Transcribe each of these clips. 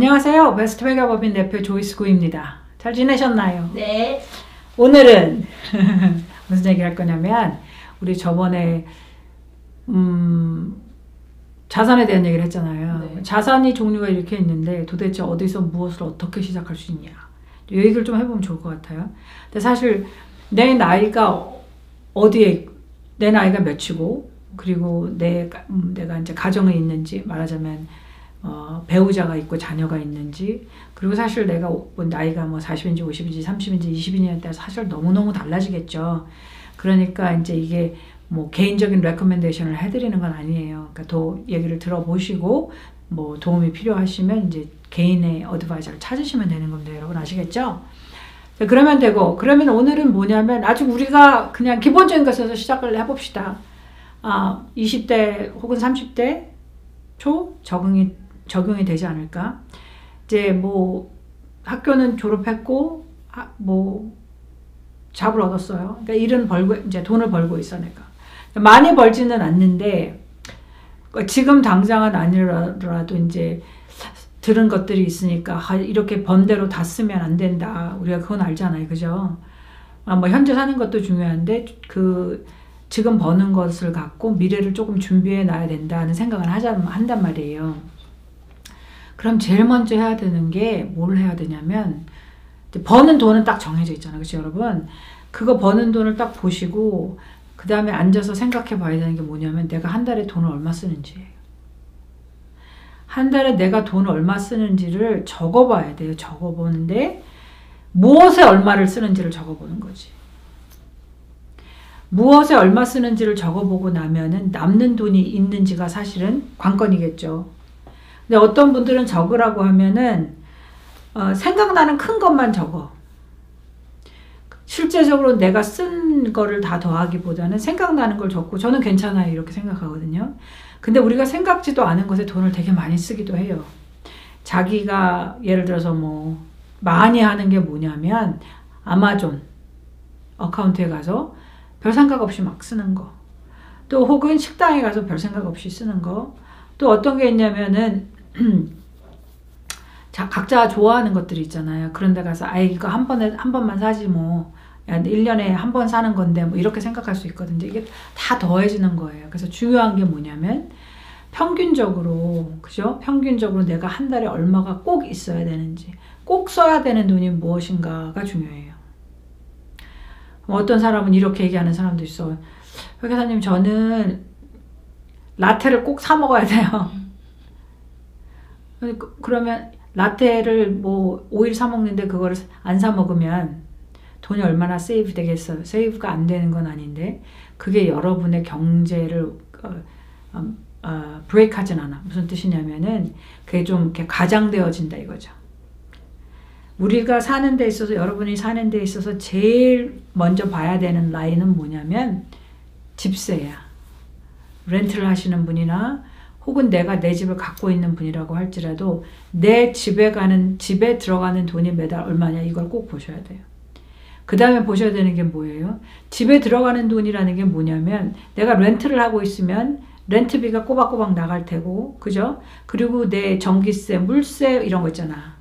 안녕하세요. 베스트 회계법인 대표 조이스 구입니다. 잘 지내셨나요? 네. 오늘은 무슨 얘기를 할 거냐면 우리 저번에 자산에 대한 얘기를 했잖아요. 네. 자산이 종류가 이렇게 있는데 도대체 어디서 무엇을 어떻게 시작할 수 있냐. 이 얘기를 좀 해보면 좋을 것 같아요. 근데 사실 내 나이가 어디에 내 나이가 몇이고 그리고 내가 이제 가정에 있는지 말하자면 배우자가 있고 자녀가 있는지 그리고 사실 내가 나이가 뭐 40인지 50인지 30인지 20인지에 따라 사실 너무너무 달라지겠죠. 그러니까 이제 이게 뭐 개인적인 레코멘데이션을 해드리는 건 아니에요. 그러니까 더 얘기를 들어보시고 뭐 도움이 필요하시면 이제 개인의 어드바이저를 찾으시면 되는 겁니다. 여러분 아시겠죠? 그러면 되고, 그러면 오늘은 뭐냐면 아주 우리가 그냥 기본적인 것에서 시작을 해봅시다. 20대 혹은 30대 초 적용이 되지 않을까? 이제 뭐 학교는 졸업했고 뭐 잡을 얻었어요. 그러니까 일은 벌고 이제 돈을 벌고 있어 내가. 많이 벌지는 않는데 지금 당장은 아니더라도 이제 들은 것들이 있으니까 이렇게 번 대로 다 쓰면 안 된다. 우리가 그건 알잖아요. 그죠? 뭐 현재 사는 것도 중요한데 지금 버는 것을 갖고 미래를 조금 준비해 놔야 된다는 생각을 한단 말이에요. 그럼 제일 먼저 해야 되는 게 뭘 해야 되냐면 버는 돈은 딱 정해져 있잖아요. 그렇죠 여러분? 그거 버는 돈을 딱 보시고 그 다음에 앉아서 생각해 봐야 되는 게 뭐냐면 내가 한 달에 돈을 얼마 쓰는지예요. 한 달에 내가 돈을 얼마 쓰는지를 적어봐야 돼요. 적어보는데 무엇에 얼마를 쓰는지를 적어보는 거지. 무엇에 얼마 쓰는지를 적어보고 나면은 남는 돈이 있는지가 사실은 관건이겠죠. 근데 어떤 분들은 적으라고 하면은 생각나는 큰 것만 적어. 실제적으로 내가 쓴 거를 다 더하기보다는 생각나는 걸 적고 저는 괜찮아요. 이렇게 생각하거든요. 근데 우리가 생각지도 않은 것에 돈을 되게 많이 쓰기도 해요. 자기가 예를 들어서 뭐 많이 하는 게 뭐냐면 아마존 어카운트에 가서 별 생각 없이 막 쓰는 거. 또 혹은 식당에 가서 별 생각 없이 쓰는 거. 또 어떤 게 있냐면은 각자 좋아하는 것들이 있잖아요. 그런 데 가서 이거 한 번만 사지 뭐. 야, 1년에 한 번 사는 건데 뭐 이렇게 생각할 수 있거든요. 이게 다 더해지는 거예요. 그래서 중요한 게 뭐냐면 평균적으로 그죠? 평균적으로 내가 한 달에 얼마가 꼭 있어야 되는지 꼭 써야 되는 돈이 무엇인가가 중요해요. 어떤 사람은 이렇게 얘기하는 사람도 있어. 회계사님 저는 라떼를 꼭 사 먹어야 돼요. 그러면 라떼를 뭐 5일 사 먹는데 그거를 안 사 먹으면 돈이 얼마나 세이브 되겠어요? 세이브가 안 되는 건 아닌데 그게 여러분의 경제를 브레이크 하진 않아. 무슨 뜻이냐면은 그게 좀 이렇게 가장되어진다 이거죠. 우리가 사는 데 있어서 여러분이 사는 데 있어서 제일 먼저 봐야 되는 라인은 뭐냐면 집세야. 렌트를 하시는 분이나 혹은 내가 내 집을 갖고 있는 분이라고 할지라도 내 집에 들어가는 돈이 매달 얼마냐 이걸 꼭 보셔야 돼요. 그 다음에 보셔야 되는 게 뭐예요? 집에 들어가는 돈이라는 게 뭐냐면 내가 렌트를 하고 있으면 렌트비가 꼬박꼬박 나갈 테고 그죠? 그리고 내 전기세, 물세 이런 거 있잖아.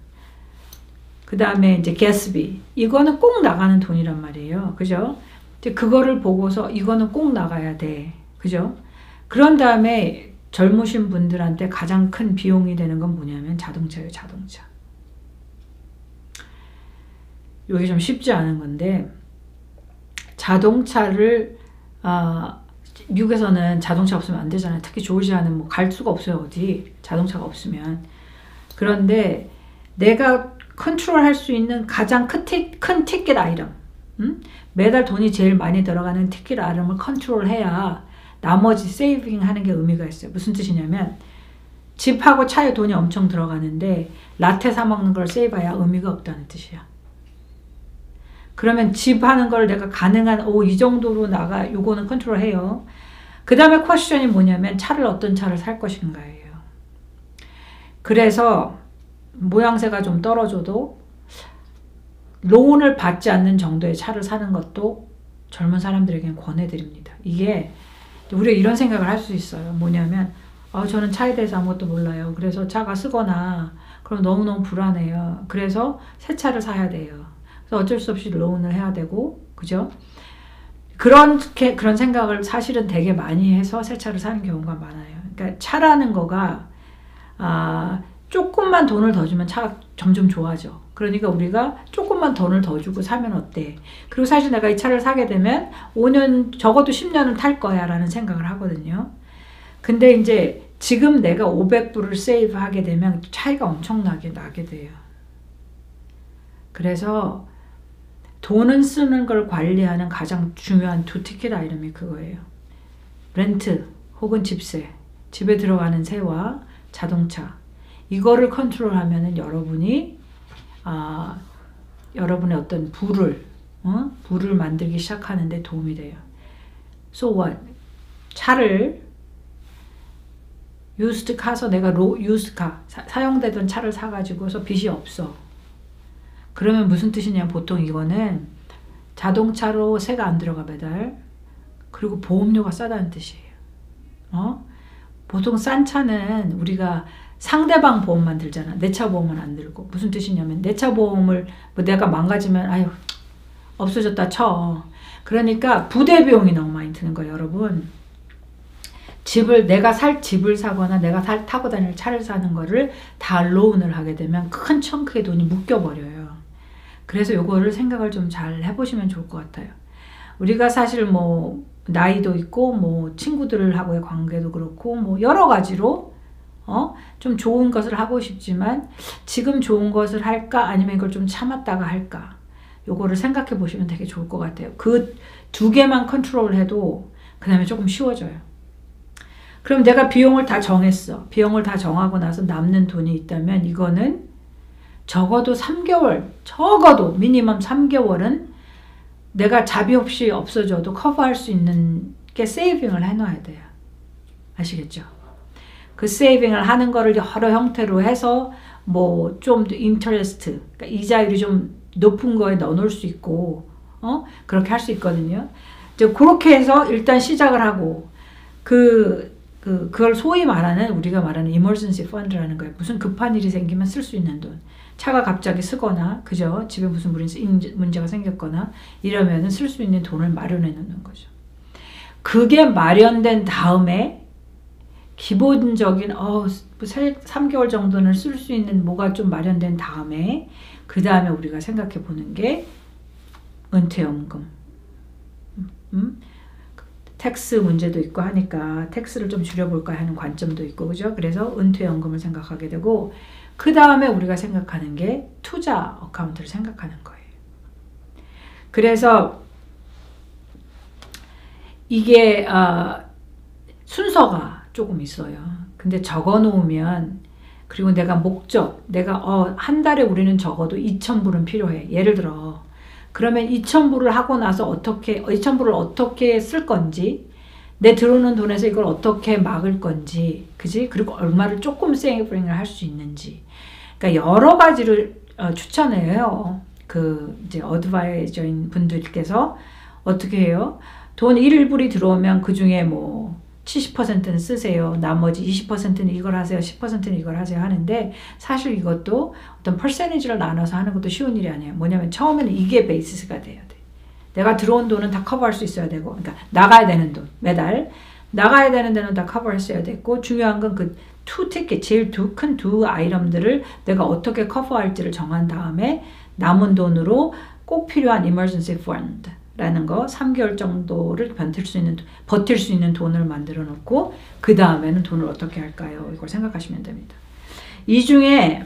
그 다음에 이제 가스비 이거는 꼭 나가는 돈이란 말이에요. 그죠? 이제 그거를 보고서 이거는 꼭 나가야 돼. 그죠? 그런 다음에 젊으신 분들한테 가장 큰 비용이 되는 건 뭐냐면 자동차예요. 자동차. 이게 좀 쉽지 않은 건데 자동차를 미국에서는 자동차 없으면 안 되잖아요. 특히 조지아는 뭐 갈 수가 없어요. 어디 자동차가 없으면. 그런데 내가 컨트롤할 수 있는 가장 큰 티켓 아이템 매달 돈이 제일 많이 들어가는 티켓 아이템을 컨트롤해야 나머지 세이빙 하는 게 의미가 있어요. 무슨 뜻이냐면 집하고 차에 돈이 엄청 들어가는데 라떼 사 먹는 걸 세이브해야 의미가 없다는 뜻이야. 그러면 집 하는 걸 내가 가능한 이 정도로 요거는 컨트롤해요. 그 다음에 퀘스천이 뭐냐면 어떤 차를 살 것인가예요. 그래서 모양새가 좀 떨어져도 론을 받지 않는 정도의 차를 사는 것도 젊은 사람들에게는 권해드립니다. 이게 우리가 이런 생각을 할 수 있어요. 뭐냐면 저는 차에 대해서 아무것도 몰라요. 그래서 차가 쓰거나 그럼 너무너무 불안해요. 그래서 새 차를 사야 돼요. 그래서 어쩔 수 없이 론을 해야 되고, 그죠? 그런 생각을 사실은 되게 많이 해서 새 차를 사는 경우가 많아요. 그러니까 차라는 거가, 조금만 돈을 더 주면 차가 점점 좋아져. 그러니까 우리가 조금만 돈을 더 주고 사면 어때? 그리고 사실 내가 이 차를 사게 되면 5년, 적어도 10년은 탈 거야 라는 생각을 하거든요. 근데 이제 지금 내가 500불을 세이브 하게 되면 차이가 엄청나게 나게 돼요. 그래서 돈은 쓰는 걸 관리하는 가장 중요한 두 티켓 아이템이 그거예요. 렌트 혹은 집세, 집에 들어가는 세와 자동차. 이거를 컨트롤하면은 여러분이 여러분의 어떤 부를 만들기 시작하는 데 도움이 돼요. So what? 차를 유스드 카서 내가 유스드 카 사용되던 차를 사가지고서 빚이 없어. 그러면 무슨 뜻이냐면 보통 이거는 자동차로 세가 안 들어가 매달. 그리고 보험료가 싸다는 뜻이에요. 보통 싼 차는 우리가 상대방 보험만 들잖아. 내 차 보험은 안 들고. 무슨 뜻이냐면 내 차 보험을 뭐 내가 망가지면 아유 없어졌다 쳐. 그러니까 부대 비용이 너무 많이 드는 거예요, 여러분. 내가 살 집을 사거나 내가 타고 다닐 차를 사는 거를 다 론을 하게 되면 큰 청크의 돈이 묶여버려요. 그래서 요거를 생각을 좀 잘 해보시면 좋을 것 같아요. 우리가 사실 뭐 나이도 있고 뭐 친구들하고의 관계도 그렇고 뭐 여러 가지로 좀 좋은 것을 하고 싶지만 지금 좋은 것을 할까 아니면 이걸 좀 참았다가 할까 요거를 생각해 보시면 되게 좋을 것 같아요. 그 두 개만 컨트롤 해도 그 다음에 조금 쉬워져요. 그럼 내가 비용을 다 정했어. 비용을 다 정하고 나서 남는 돈이 있다면 이거는 적어도 3개월, 적어도 미니멈 3개월은 내가 자비 없이 없어져도 커버할 수 있는 게 세이빙을 해놔야 돼요. 아시겠죠? 그 세이빙을 하는 거를 여러 형태로 해서 뭐 좀 인터레스트, 그러니까 이자율이 좀 높은 거에 넣어놓을 수 있고 그렇게 할 수 있거든요. 이제 그렇게 해서 일단 시작을 하고 그걸 소위 말하는 우리가 말하는 emergency fund라는 거예요. 무슨 급한 일이 생기면 쓸 수 있는 돈. 차가 갑자기 쓰거나 그죠? 집에 무슨 문제가 생겼거나 이러면은 쓸 수 있는 돈을 마련해 놓는 거죠. 그게 마련된 다음에 기본적인 3개월 정도는 쓸 수 있는 뭐가 좀 마련된 다음에 그 다음에 우리가 생각해 보는 게 은퇴연금. 텍스 문제도 있고 하니까 텍스를 좀 줄여볼까 하는 관점도 있고 그죠? 그래서 은퇴연금을 생각하게 되고 그 다음에 우리가 생각하는 게 투자 어카운트를 생각하는 거예요. 그래서 이게 순서가 조금 있어요. 근데 적어 놓으면 그리고 내가 내가 한 달에 우리는 적어도 2,000불은 필요해. 예를 들어 그러면 2,000불을 하고 나서 2,000불을 어떻게 쓸 건지 내 들어오는 돈에서 이걸 어떻게 막을 건지 그지? 그리고 얼마를 조금 세이빙을 할 수 있는지 그러니까 여러 가지를 추천해요. 이제 어드바이저인 분들께서 어떻게 해요? 돈 1불이 들어오면 그 중에 뭐 70%는 쓰세요. 나머지 20%는 이걸 하세요. 10%는 이걸 하세요 하는데 사실 이것도 어떤 퍼센티지를 나눠서 하는 것도 쉬운 일이 아니에요. 뭐냐면 처음에는 이게 베이스가 돼야 돼. 내가 들어온 돈은 다 커버할 수 있어야 되고 그러니까 나가야 되는 돈 매달 나가야 되는 데는 다 커버했어야 됐고 중요한 건 그 투 티켓 제일 큰 두 아이템들을 내가 어떻게 커버할지를 정한 다음에 남은 돈으로 꼭 필요한 emergency fund 라는 거 3개월 정도를 버틸 수 있는 돈을 만들어 놓고 그 다음에는 돈을 어떻게 할까요? 이걸 생각하시면 됩니다. 이 중에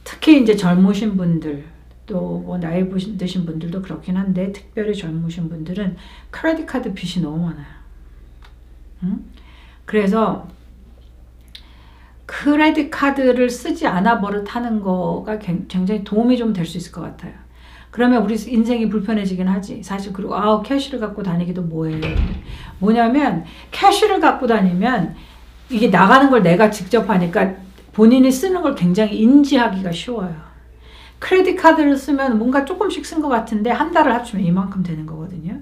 특히 이제 젊으신 분들 또 뭐 나이 드신 분들도 그렇긴 한데 특별히 젊으신 분들은 크레딧 카드 빚이 너무 많아요. 그래서 크레딧 카드를 쓰지 않아 버릇하는 거가 굉장히 도움이 좀 될 수 있을 것 같아요. 그러면 우리 인생이 불편해지긴 하지. 사실 그리고 캐시를 갖고 다니기도 뭐냐면 캐시를 갖고 다니면 이게 나가는 걸 내가 직접 하니까 본인이 쓰는 걸 굉장히 인지하기가 쉬워요. 크레딧 카드를 쓰면 뭔가 조금씩 쓴 것 같은데 한 달을 합치면 이만큼 되는 거거든요.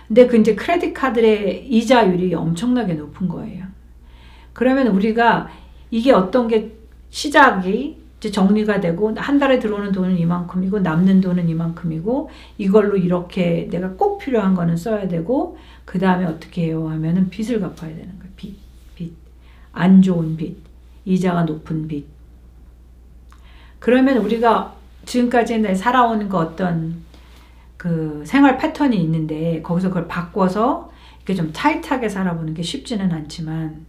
근데 그 이제 크레딧 카드의 이자율이 엄청나게 높은 거예요. 그러면 우리가 이게 어떤 게 시작이 이제 정리가 되고 한 달에 들어오는 돈은 이만큼이고 남는 돈은 이만큼이고 이걸로 이렇게 내가 꼭 필요한 거는 써야 되고 그 다음에 어떻게 해요 하면은 빚을 갚아야 되는 거예요. 빚. 안 좋은 빚. 이자가 높은 빚. 그러면 우리가 지금까지 살아온 그 어떤 그 생활 패턴이 있는데 거기서 그걸 바꿔서 이렇게 좀 타이트하게 살아보는 게 쉽지는 않지만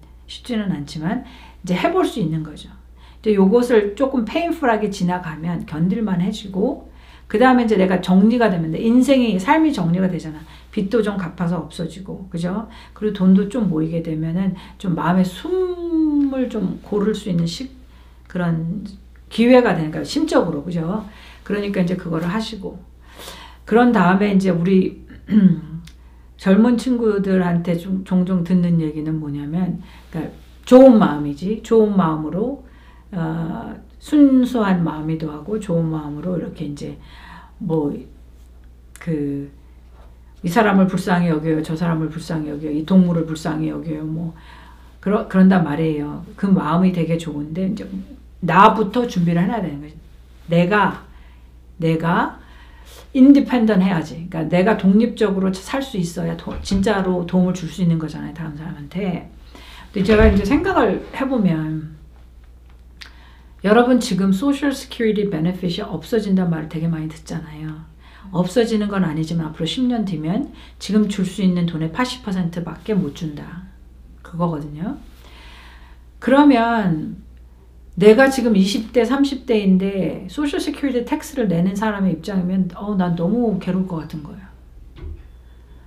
이제 해볼 수 있는 거죠. 이제 요것을 조금 페인풀하게 지나가면 견딜만 해지고 그 다음에 이제 내가 정리가 되면 삶이 정리가 되잖아. 빚도 좀 갚아서 없어지고 그죠? 그리고 돈도 좀 모이게 되면은 좀 마음의 숨을 좀 고를 수 있는 그런 기회가 되는 거예요. 심적으로 그죠? 그러니까 이제 그거를 하시고 그런 다음에 이제 우리 젊은 친구들한테 종종 듣는 얘기는 뭐냐면 그러니까 좋은 마음이지. 좋은 마음으로 순수한 마음이도 하고 좋은 마음으로 이렇게 이제 이 사람을 불쌍히 여겨요. 저 사람을 불쌍히 여겨요. 이 동물을 불쌍히 여겨요. 그런단 말이에요. 그 마음이 되게 좋은데 이제 나부터 준비를 해놔야 되는 거죠. 내가 인디펜던트 해야지. 그러니까 내가 독립적으로 살 수 있어야 진짜로 도움을 줄 수 있는 거잖아요. 다른 사람한테. 근데 제가 이제 생각을 해보면 여러분 지금 소셜 시큐리티 베네핏이 없어진다는 말을 되게 많이 듣잖아요. 없어지는 건 아니지만 앞으로 10년 뒤면 지금 줄 수 있는 돈의 80%밖에 못 준다. 그거거든요. 그러면 내가 지금 20대, 30대인데 소셜 시큐리티 텍스를 내는 사람의 입장이면 난 너무 괴로울 것 같은 거예요.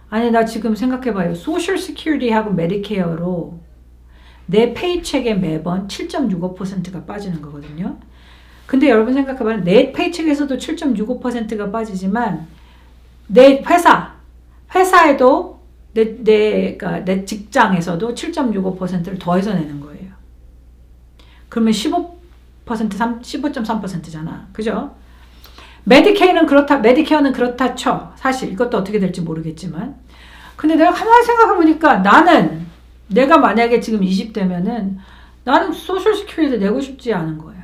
아니 나 지금 생각해봐요. 소셜 시큐리티하고 메디케어로 내 페이첵에 매번 7.65%가 빠지는 거거든요. 근데 여러분 생각해봐요. 내 페이첵에서도 7.65%가 빠지지만 내 회사에도 내 직장에서도 7.65%를 더해서 내는 거예요. 그러면 15.3%잖아. 그죠? 메디케어는 그렇다 쳐. 사실 이것도 어떻게 될지 모르겠지만. 근데 내가 가만히 생각해보니까 내가 만약에 지금 20대면은 나는 소셜 시큐리티 내고 싶지 않은 거예요.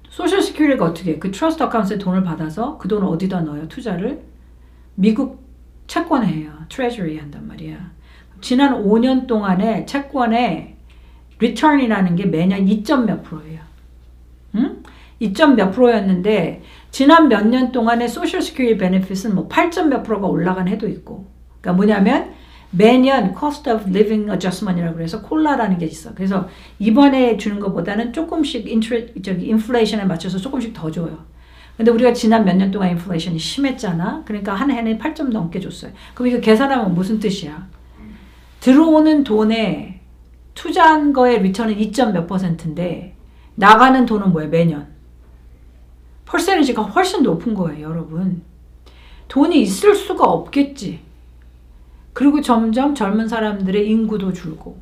소셜 시큐리티가 어떻게 해? 그 트러스트 어카운트에 돈을 받아서 그 돈을 어디다 넣어요? 투자를? 미국 채권에 해요. 트레저리 한단 말이야. 지난 5년 동안에 채권의 return이라는 게 매년 2점 몇 %예요. 응? 2점 몇 %였는데 지난 몇 년 동안의 소셜 시큐리티 베네핏은 8점 몇 %가 올라간 해도 있고. 그러니까 뭐냐면 매년 cost of living adjustment이라고 해서 콜라라는 게 있어. 그래서 이번에 주는 것보다는 조금씩 인플레이션에 맞춰서 조금씩 더 줘요. 근데 우리가 지난 몇 년 동안 인플레이션이 심했잖아. 그러니까 한 해는 8점 넘게 줬어요. 그럼 이거 계산하면 무슨 뜻이야? 들어오는 돈에 투자한 거의 리턴은 2점 몇 %인데 나가는 돈은 뭐예요? 매년. 퍼센티지가 훨씬 높은 거예요, 여러분. 돈이 있을 수가 없겠지. 그리고 점점 젊은 사람들의 인구도 줄고.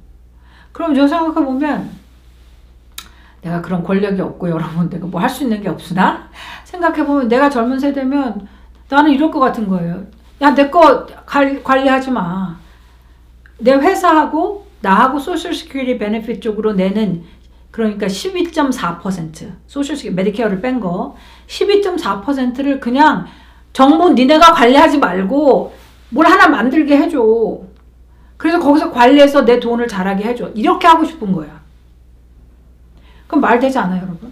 그럼 저 생각해보면 내가 그런 권력이 없고 여러분 내가 뭐 할 수 있는 게 없으나? 생각해보면 내가 젊은 세대면 나는 이럴 것 같은 거예요. 야, 내 거 관리하지 마. 내 회사하고 나하고 소셜 시큐리티 베네핏 쪽으로 내는 그러니까 12.4% 소셜 시큐리티 메디케어를 뺀 거 12.4%를 그냥 정부 니네가 관리하지 말고 뭘 하나 만들게 해줘. 그래서 거기서 관리해서 내 돈을 잘하게 해줘. 이렇게 하고 싶은 거야. 그럼 말 되지 않아요, 여러분?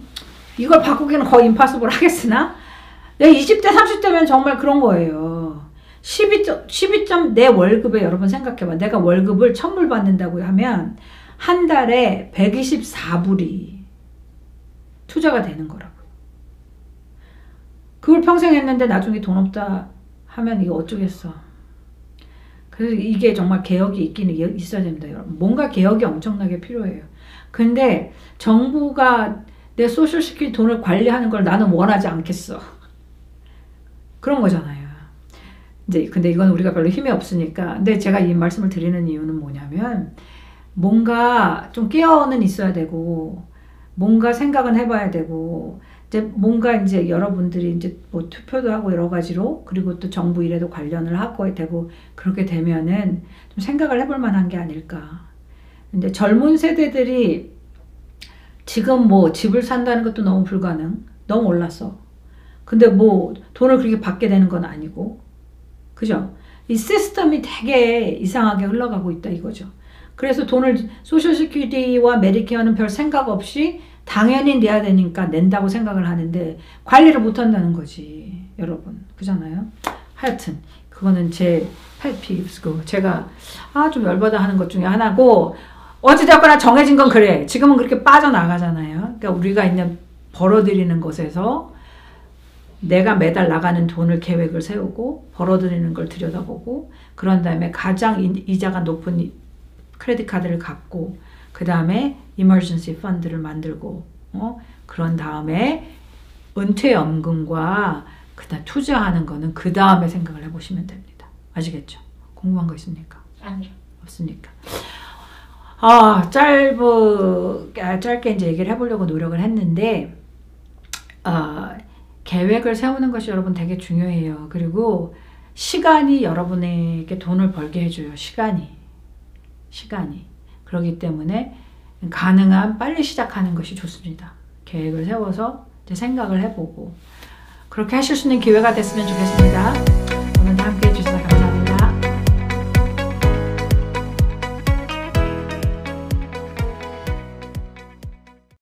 이걸 바꾸기는 거의 임파서블 하겠으나 내가 20대, 30대면 정말 그런 거예요. 12점 내 월급에 여러분 생각해봐. 내가 월급을 1,000불 받는다고 하면 한 달에 124불이 투자가 되는 거라고. 그걸 평생 했는데 나중에 돈 없다 하면 이거 어쩌겠어. 그래서 이게 정말 개혁이 있기는 있어야 됩니다, 여러분. 뭔가 개혁이 엄청나게 필요해요. 근데 정부가 내 소셜 시큐리티 돈을 관리하는 걸 나는 원하지 않겠어. 그런 거잖아요. 이제 근데 이건 우리가 별로 힘이 없으니까. 근데 제가 이 말씀을 드리는 이유는 뭐냐면 뭔가 좀 깨어는 있어야 되고 뭔가 생각은 해봐야 되고 이제 뭔가 이제 여러분들이 이제 뭐 투표도 하고 여러 가지로 그리고 또 정부 일에도 관련을 하고 되고 그렇게 되면은 좀 생각을 해볼 만한 게 아닐까. 근데 젊은 세대들이 지금 뭐 집을 산다는 것도 너무 불가능. 너무 올랐어. 근데 뭐 돈을 그렇게 받게 되는 건 아니고. 그죠? 이 시스템이 되게 이상하게 흘러가고 있다 이거죠. 그래서 돈을 소셜시큐리티와 메디케어는 별 생각 없이 당연히 내야 되니까 낸다고 생각을 하는데 관리를 못 한다는 거지. 여러분. 그잖아요. 하여튼 그거는 제 펫피브스고 제가 좀 열받아 하는 것 중에 하나고 어찌되었거나 정해진 건 그래. 지금은 그렇게 빠져나가잖아요. 그러니까 우리가 있는 벌어들이는 것에서 내가 매달 나가는 돈을 계획을 세우고 벌어들이는 걸 들여다보고 그런 다음에 가장 이자가 높은 크레딧 카드를 갖고 그 다음에 이머전시 펀드를 만들고 그런 다음에 은퇴연금과 그다음 투자하는 거는 그 다음에 생각을 해보시면 됩니다. 아시겠죠? 궁금한 거 있습니까? 아니요. 없습니까? 짧게 이제 얘기를 해보려고 노력을 했는데 계획을 세우는 것이 여러분 되게 중요해요. 그리고 시간이 여러분에게 돈을 벌게 해줘요. 시간이. 그렇기 때문에 가능한 빨리 시작하는 것이 좋습니다. 계획을 세워서 이제 생각을 해보고 그렇게 하실 수 있는 기회가 됐으면 좋겠습니다.